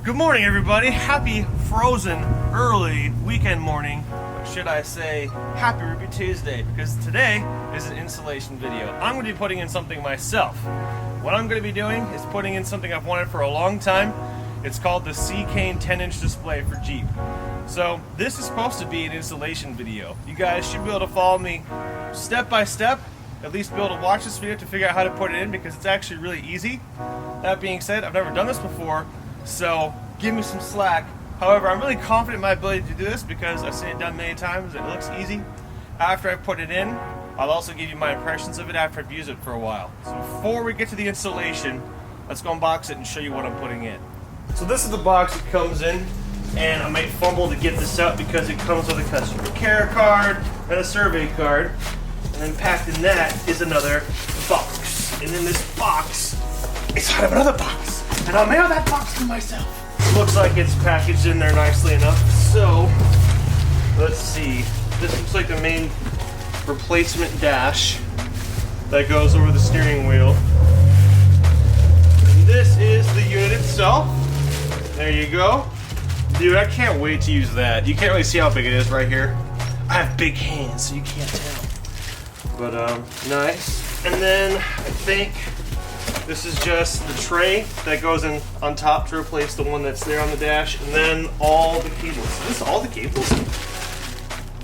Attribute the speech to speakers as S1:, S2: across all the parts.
S1: Good morning, everybody. Happy frozen early weekend morning. Or should I say happy Ruby Tuesday, because today is an installation video. I'm going to be putting in something myself. What I'm going to be doing is putting in something I've wanted for a long time. It's called the Seicane 10-inch display for Jeep. So this is supposed to be an installation video. You guys should be able to follow me step by step, at least be able to watch this video to figure out how to put it in, because it's actually really easy. That being said, I've never done this before, so give me some slack. However, I'm really confident in my ability to do this because I've seen it done many times. It looks easy. After I put it in, I'll also give you my impressions of it after I've used it for a while. So before we get to the installation, let's go unbox it and show you what I'm putting in. So this is the box it comes in, and I might fumble to get this out because it comes with a customer care card and a survey card, and then packed in that is another box. And in this box is out of another box, and I'll mail that box to myself. Looks like it's packaged in there nicely enough. So let's see. This looks like the main replacement dash that goes over the steering wheel. And this is the unit itself. There you go. Dude, I can't wait to use that. You can't really see how big it is right here. I have big hands, so you can't tell. But nice. And then I think this is just the tray that goes in on top to replace the one that's there on the dash, and then all the cables. Is this all the cables?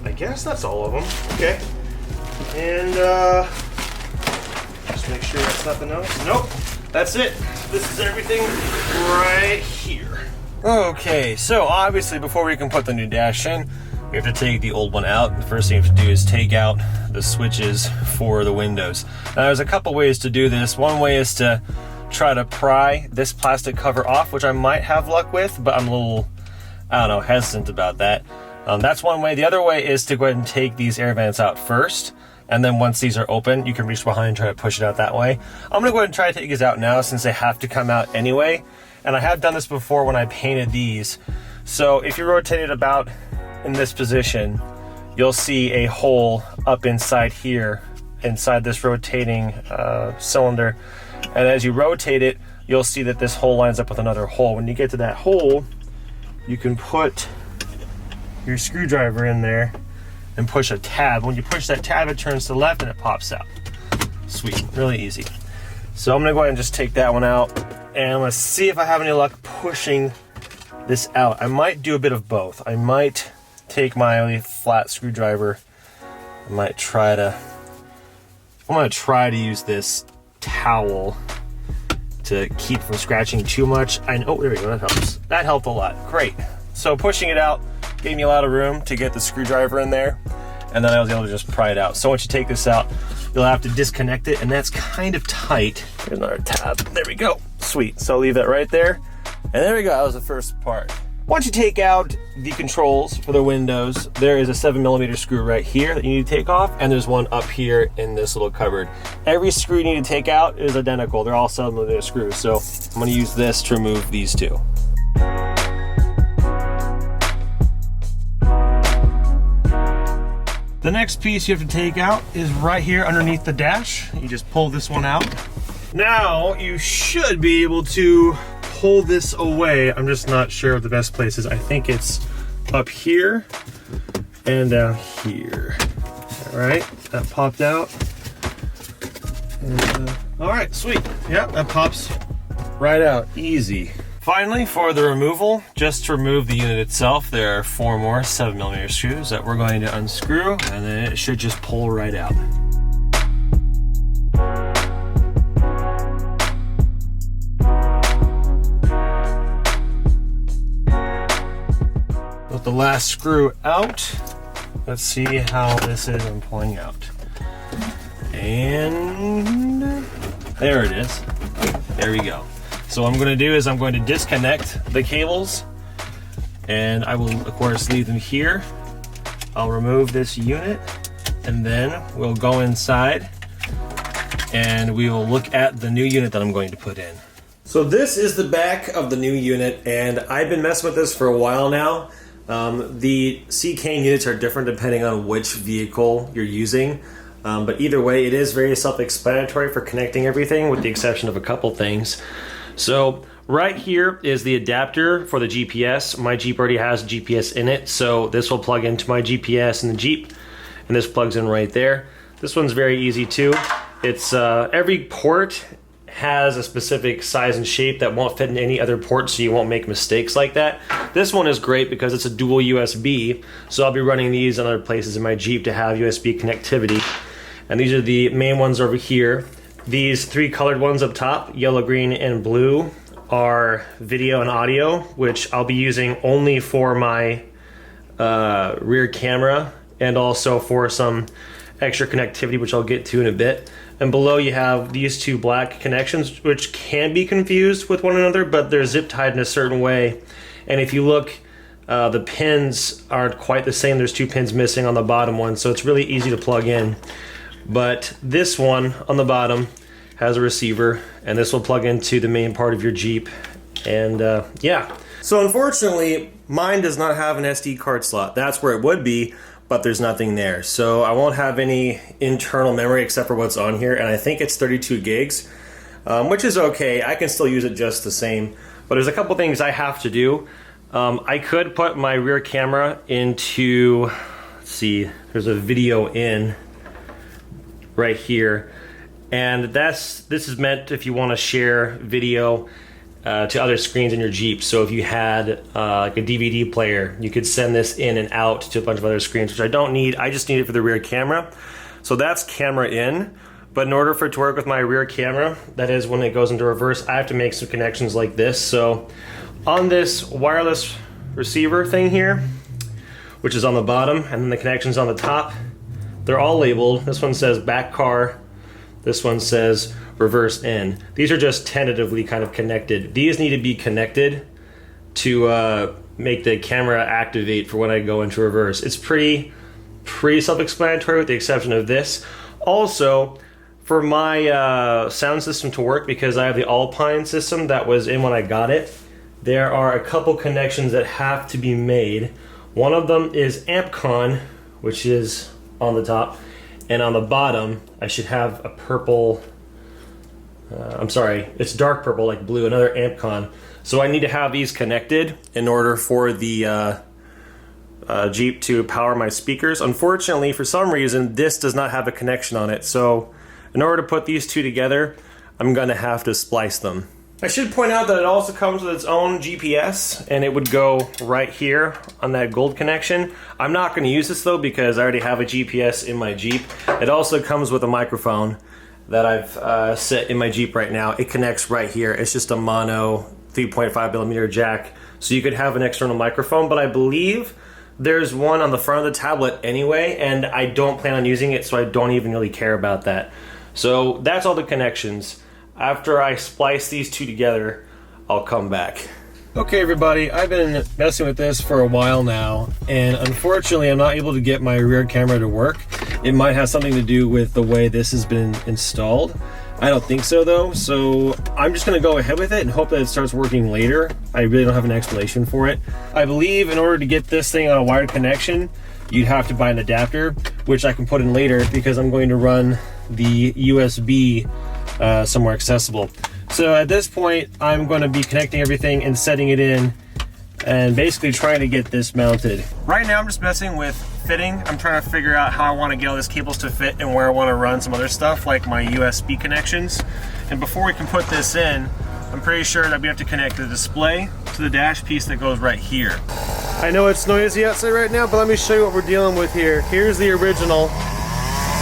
S1: I guess that's all of them. Okay. And just make sure that's nothing else. Nope. That's it. This is everything right here. Okay, so obviously before we can put the new dash in, we have to take the old one out. The first thing you have to do is take out the switches for the windows. Now there's a couple ways to do this. One way is to try to pry this plastic cover off, which I might have luck with, but I'm a little, I don't know, hesitant about that. That's one way. The other way is to go ahead and take these air vents out first, and then once these are open, you can reach behind and try to push it out that way. I'm gonna go ahead and try to take these out now since they have to come out anyway. And I have done this before when I painted these. So if you rotate it about in this position, you'll see a hole up inside here, inside this rotating cylinder. And as you rotate it, you'll see that this hole lines up with another hole. When you get to that hole, you can put your screwdriver in there and push a tab. When you push that tab, it turns to the left and it pops out. Sweet, really easy. So I'm gonna go ahead and just take that one out, and let's see if I have any luck pushing this out. I might do a bit of both. I might take my really flat screwdriver. I'm gonna try to use this towel to keep from scratching too much. Oh, there we go, that helps. That helped a lot, great. So pushing it out gave me a lot of room to get the screwdriver in there, and then I was able to just pry it out. So once you take this out, you'll have to disconnect it, and that's kind of tight. Here's another tab, there we go, sweet. So I'll leave that right there, and there we go, that was the first part. Once you take out the controls for the windows, there is a 7mm screw right here that you need to take off, and there's one up here in this little cupboard. Every screw you need to take out is identical. They're all 7mm screws, so I'm gonna use this to remove these two. The next piece you have to take out is right here underneath the dash. You just pull this one out. Now you should be able to pull this away. I'm just not sure what the best place is. I think it's up here and down here. All right, that popped out. And, all right, sweet. Yep, that pops right out, easy. Finally, for the removal, just to remove the unit itself, there are 4 more 7mm screws that we're going to unscrew, and then it should just pull right out. With the last screw out, let's see how this is in pulling out. And there it is. There we go. So what I'm going to do is I'm going to disconnect the cables, and I will of course leave them here. I'll remove this unit, and then we'll go inside and we will look at the new unit that I'm going to put in. So this is the back of the new unit, and I've been messing with this for a while now. The Seicane units are different depending on which vehicle you're using. But either way, it is very self-explanatory for connecting everything with the exception of a couple things. So Right here is the adapter for the GPS. My Jeep already has GPS in it, so this will plug into my GPS in the Jeep, and this plugs in right there. This one's very easy too. It's every port has a specific size and shape that won't fit in any other port, so you won't make mistakes like that. This one is great because it's a dual USB, so I'll be running these in other places in my Jeep to have USB connectivity. And these are the main ones over here. These three colored ones up top, yellow, green, and blue, are video and audio, which I'll be using only for my rear camera and also for some extra connectivity, which I'll get to in a bit. And below you have these two black connections, which can be confused with one another, but they're zip tied in a certain way. And if you look, the pins aren't quite the same. There's two pins missing on the bottom one, so it's really easy to plug in. But this one on the bottom has a receiver, and this will plug into the main part of your Jeep. And yeah. So unfortunately, mine does not have an SD card slot. That's where it would be, but there's nothing there. So I won't have any internal memory except for what's on here, and I think it's 32 gigs, which is okay. I can still use it just the same, but there's a couple things I have to do. I could put my rear camera into, let's see, there's a video in right here, and this is meant if you want to share video to other screens in your Jeep. So if you had like a DVD player, you could send this in and out to a bunch of other screens, which I don't need. I just need it for the rear camera. So that's camera in. But in order for it to work with my rear camera, that is when it goes into reverse, I have to make some connections like this. So on this wireless receiver thing here, which is on the bottom, and then the connections on the top, they're all labeled. This one says back car. This one says reverse in. These are just tentatively kind of connected. These need to be connected to make the camera activate for when I go into reverse. It's pretty self-explanatory with the exception of this. Also, for my sound system to work, because I have the Alpine system that was in when I got it, there are a couple connections that have to be made. One of them is AmpCon, which is on the top, and on the bottom I should have a purple, I'm sorry, it's dark purple like blue, another AmpCon. So I need to have these connected in order for the Jeep to power my speakers. Unfortunately, for some reason, this does not have a connection on it. So in order to put these two together, I'm gonna have to splice them. I should point out that it also comes with its own GPS, and it would go right here on that gold connection. I'm not going to use this though because I already have a GPS in my Jeep. It also comes with a microphone that I've set in my Jeep right now. It connects right here. It's just a mono 3.5mm jack, so you could have an external microphone, but I believe there's one on the front of the tablet anyway, and I don't plan on using it, so I don't even really care about that. So that's all the connections. After I splice these two together, I'll come back. Okay everybody, I've been messing with this for a while now, and unfortunately I'm not able to get my rear camera to work. It might have something to do with the way this has been installed. I don't think so though, so I'm just gonna go ahead with it and hope that it starts working later. I really don't have an explanation for it. I believe in order to get this thing on a wired connection, you'd have to buy an adapter, which I can put in later because I'm going to run the USB somewhere accessible. So at this point, I'm going to be connecting everything and setting it in and basically trying to get this mounted. Right now I'm just messing with fitting. I'm trying to figure out how I want to get all these cables to fit and where I want to run some other stuff like my USB connections. And before we can put this in, I'm pretty sure that we have to connect the display to the dash piece that goes right here. I know it's noisy outside right now, but let me show you what we're dealing with here. Here's the original,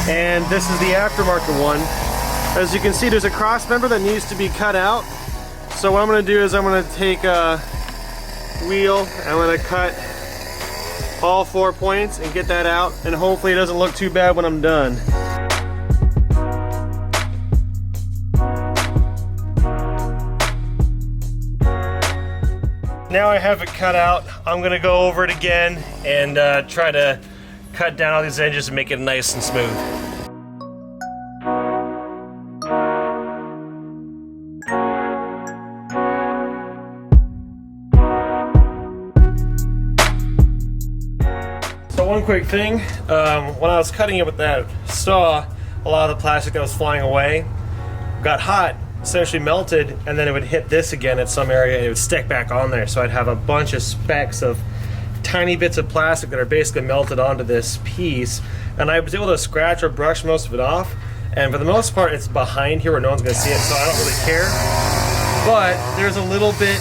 S1: and this is the aftermarket one. As you can see, there's a cross member that needs to be cut out. So what I'm going to do is I'm going to take a wheel, I'm going to cut all 4 points and get that out, and hopefully it doesn't look too bad when I'm done. Now I have it cut out, I'm going to go over it again and try to cut down all these edges and make it nice and smooth. One quick thing, when I was cutting it with that saw, a lot of the plastic that was flying away got hot essentially melted, and then it would hit this again at some area and it would stick back on there. So I'd have a bunch of specks of tiny bits of plastic that are basically melted onto this piece, and I was able to scratch or brush most of it off, and for the most part it's behind here where no one's going to see it, so I don't really care. But there's a little bit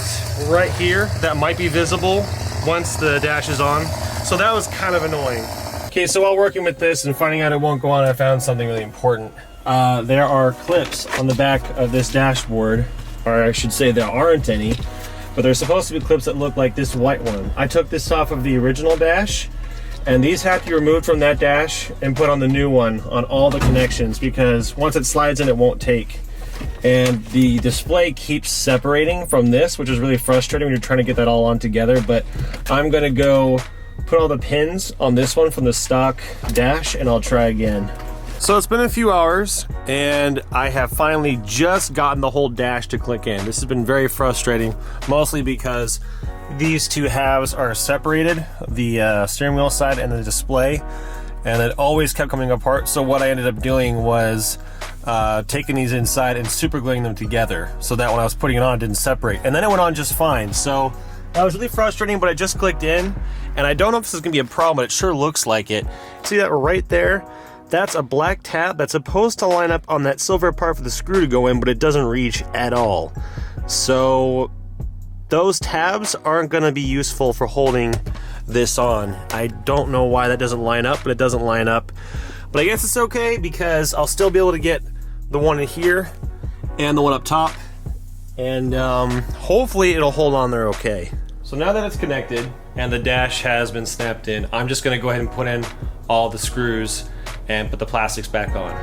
S1: right here that might be visible once the dash is on, so that was kind of annoying. Okay, so while working with this and finding out it won't go on, I found something really important. There are clips on the back of this dashboard, or I should say there aren't any, but there's supposed to be clips that look like this white one. I took this off of the original dash, and these have to be removed from that dash and put on the new one on all the connections, because once it slides in, it won't take. And the display keeps separating from this, which is really frustrating when you're trying to get that all on together. But I'm gonna go put all the pins on this one from the stock dash, and I'll try again. So it's been a few hours, and I have finally just gotten the whole dash to click in. This has been very frustrating, mostly because these two halves are separated, the steering wheel side and the display, and it always kept coming apart. So what I ended up doing was taking these inside and super gluing them together so that when I was putting it on, it didn't separate. And then it went on just fine. So that was really frustrating, but I just clicked in, and I don't know if this is gonna be a problem, but it sure looks like it. See that right there? That's a black tab that's supposed to line up on that silver part for the screw to go in, but it doesn't reach at all. So those tabs aren't gonna be useful for holding this on. I don't know why that doesn't line up, but it doesn't line up. But I guess it's okay, because I'll still be able to get the one in here and the one up top, and hopefully it'll hold on there okay. So now that it's connected and the dash has been snapped in, I'm just gonna go ahead and put in all the screws and put the plastics back on.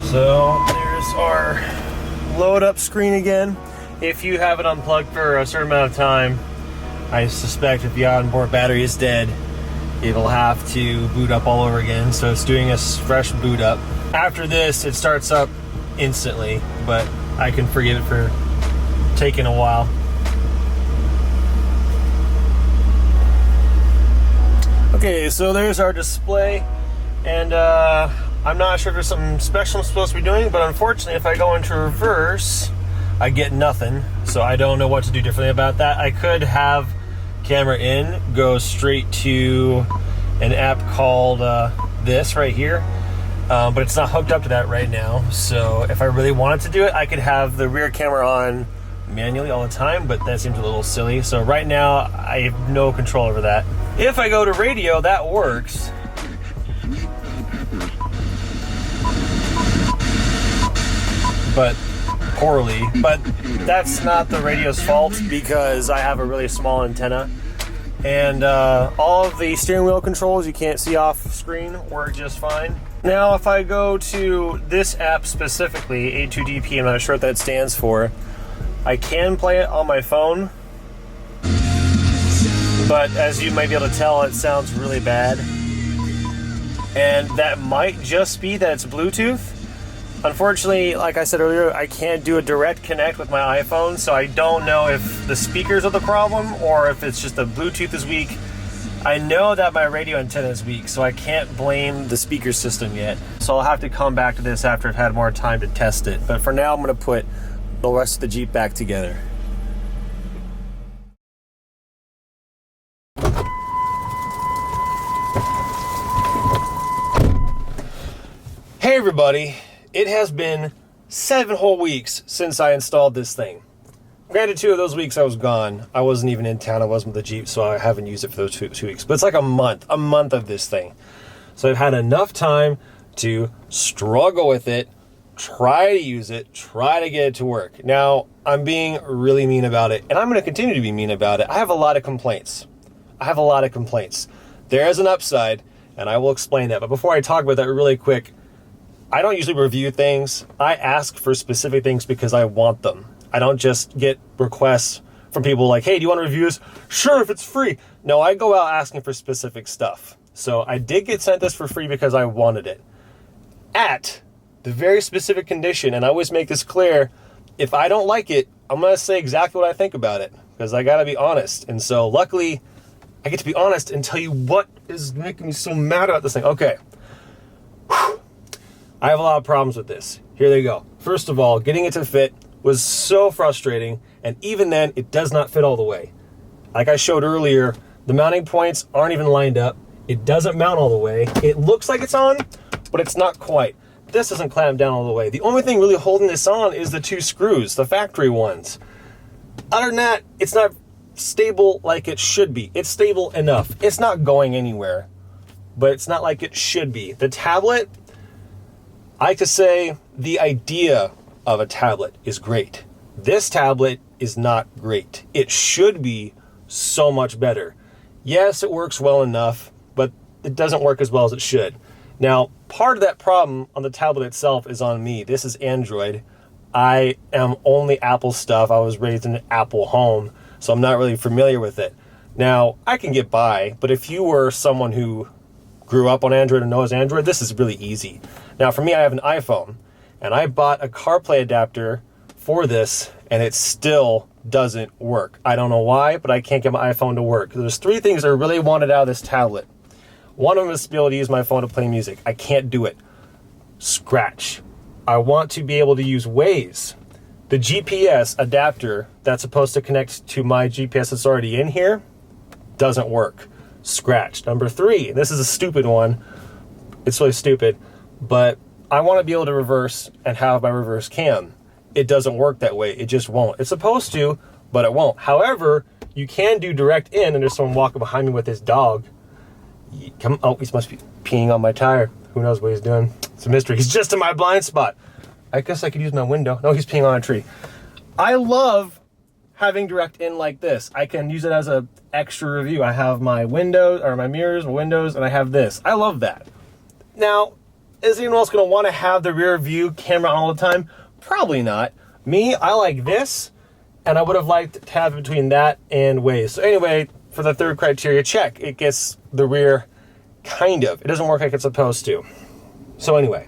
S1: So there's our load up screen again. If you have it unplugged for a certain amount of time, I suspect if the onboard battery is dead, it'll have to boot up all over again. So it's doing a fresh boot up. After this, it starts up instantly, but I can forgive it for taking a while. Okay, so there's our display, and I'm not sure if there's something special I'm supposed to be doing, but unfortunately if I go into reverse, I get nothing. So I don't know what to do differently about that. I could have camera in go straight to an app called this right here, but it's not hooked up to that right now. So if I really wanted to do it, I could have the rear camera on manually all the time, but that seems a little silly. So right now I have no control over that. If I go to radio, that works. But poorly, but that's not the radio's fault, because I have a really small antenna, and all of the steering wheel controls you can't see off screen work just fine. Now if I go to this app specifically, A2DP, I'm not sure what that stands for, I can play it on my phone, but as you might be able to tell, it sounds really bad, and that might just be that it's Bluetooth. Unfortunately, like I said earlier, I can't do a direct connect with my iPhone, so I don't know if the speakers are the problem or if it's just the Bluetooth is weak. I know that my radio antenna is weak, so I can't blame the speaker system yet. So I'll have to come back to this after I've had more time to test it. But for now, I'm gonna put the rest of the Jeep back together. Hey everybody. It has been 7 whole weeks since I installed this thing. Granted, 2 of those weeks I was gone. I wasn't even in town, I wasn't with the Jeep, so I haven't used it for those two weeks. But it's like a month of this thing. So I've had enough time to struggle with it, try to use it, try to get it to work. Now, I'm being really mean about it, and I'm going to continue to be mean about it. I have a lot of complaints. There is an upside, and I will explain that. But before I talk about that really quick, I don't usually review things. I ask for specific things because I want them. I don't just get requests from people like, hey, do you want to review this? Sure, if it's free. No, I go out asking for specific stuff. So I did get sent this for free because I wanted it. At the very specific condition, and I always make this clear, if I don't like it, I'm going to say exactly what I think about it, because I got to be honest. And so luckily, I get to be honest and tell you what is making me so mad about this thing. Okay. Whew. I have a lot of problems with this. Here they go. First of all, getting it to fit was so frustrating, and even then, it does not fit all the way. Like I showed earlier, the mounting points aren't even lined up. It doesn't mount all the way. It looks like it's on, but it's not quite. This doesn't clamp down all the way. The only thing really holding this on is the 2 screws, the factory ones. Other than that, it's not stable like it should be. It's stable enough. It's not going anywhere, but it's not like it should be. The tablet, I like to say the idea of a tablet is great. This tablet is not great. It should be so much better. Yes, it works well enough, but it doesn't work as well as it should. Now, part of that problem on the tablet itself is on me. This is Android. I am only Apple stuff. I was raised in an Apple home, so I'm not really familiar with it. Now, I can get by, but if you were someone who grew up on Android and knows Android, this is really easy. Now, for me, I have an iPhone, and I bought a CarPlay adapter for this, and it still doesn't work. I don't know why, but I can't get my iPhone to work. There's 3 things I really wanted out of this tablet. One of them is to be able to use my phone to play music. I can't do it. Scratch. I want to be able to use Waze. The GPS adapter that's supposed to connect to my GPS that's already in here doesn't work. Scratch. Number 3, this is a stupid one. It's really stupid, but I want to be able to reverse and have my reverse cam. It doesn't work that way. It just won't. It's supposed to, but it won't. However, you can do direct in, and there's someone walking behind me with his dog. Oh, he must be peeing on my tire. Who knows what he's doing? It's a mystery. He's just in my blind spot. I guess I could use my window. No, he's peeing on a tree. I love having direct in like this. I can use it as an extra review. I have my windows, or my mirrors, my windows, and I have this. I love that. Now, is anyone else going to want to have the rear view camera on all the time? Probably not. Me, I like this, and I would have liked to have between that and Waze. So anyway, for the 3rd criteria, check. It gets the rear, kind of. It doesn't work like it's supposed to. So anyway,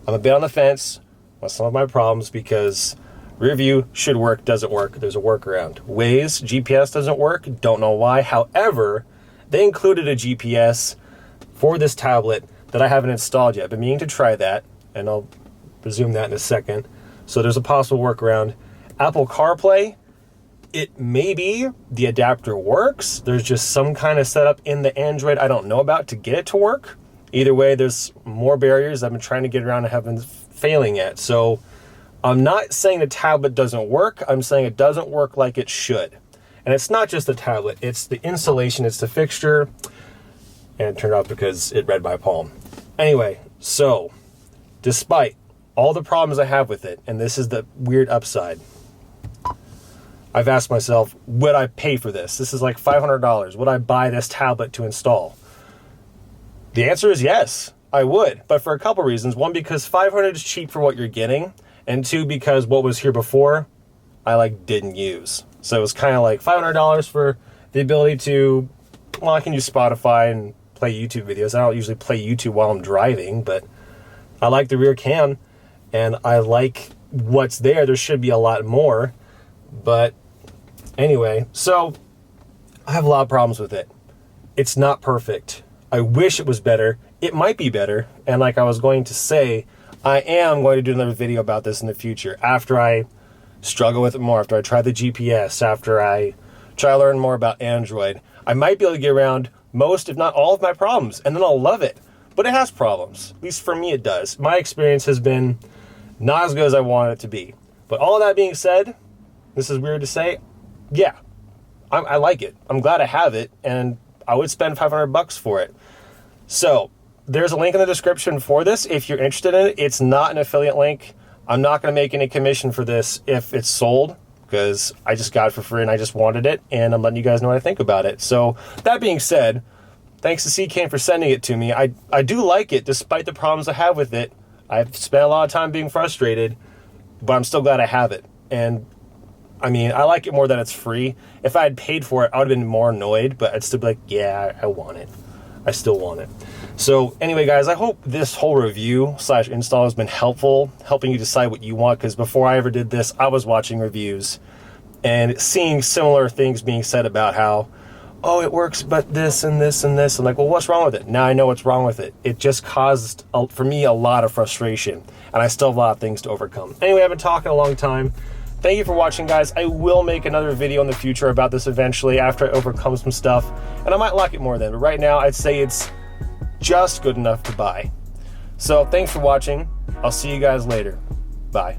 S1: I'm a bit on the fence with some of my problems because rear view should work, doesn't work. There's a workaround. Waze, GPS doesn't work. Don't know why. However, they included a GPS for this tablet that I haven't installed yet. I've been meaning to try that, and I'll resume that in a second. So there's a possible workaround. Apple CarPlay, it may be the adapter works. There's just some kind of setup in the Android I don't know about to get it to work. Either way, there's more barriers I've been trying to get around and have been failing at. So I'm not saying the tablet doesn't work. I'm saying it doesn't work like it should. And it's not just the tablet. It's the installation. It's the fixture. And it turned off because it read my palm. Anyway, so despite all the problems I have with it, and this is the weird upside, I've asked myself, would I pay for this? This is like $500. Would I buy this tablet to install? The answer is yes, I would. But for a couple reasons. One, because $500 is cheap for what you're getting. And 2, because what was here before, I didn't use. So it was kind of like $500 for the ability to, well, I can use Spotify and play YouTube videos. I don't usually play YouTube while I'm driving, but I like the rear cam and I like what's there. There should be a lot more. But anyway, so I have a lot of problems with it. It's not perfect. I wish it was better. It might be better. And like I was going to say, I am going to do another video about this in the future after I struggle with it more, after I try the GPS, after I try to learn more about Android. I might be able to get around most, if not all, of my problems, and then I'll love it. But it has problems. At least for me it does. My experience has been not as good as I wanted it to be. But all of that being said, this is weird to say, yeah, I like it. I'm glad I have it, and I would spend $500 for it. So there's a link in the description for this if you're interested in it. It's not an affiliate link. I'm not going to make any commission for this if it's sold, because I just got it for free and I just wanted it, and I'm letting you guys know what I think about it. So that being said, thanks to Seicane for sending it to me. I do like it despite the problems I have with it. I've spent a lot of time being frustrated, but I'm still glad I have it. And I mean, I like it more that it's free. If I had paid for it, I would have been more annoyed, but I'd still be like, yeah, I want it. I still want it. So anyway, guys, I hope this whole review / install has been helpful, helping you decide what you want, because before I ever did this, I was watching reviews and seeing similar things being said about how, oh, it works, but this and this and this. I'm like, well, what's wrong with it? Now I know what's wrong with it. It just caused, for me, a lot of frustration, and I still have a lot of things to overcome. Anyway, I've been talking a long time. Thank you for watching, guys. I will make another video in the future about this eventually after I overcome some stuff, and I might like it more then, but right now I'd say it's just good enough to buy. So thanks for watching. I'll see you guys later. Bye.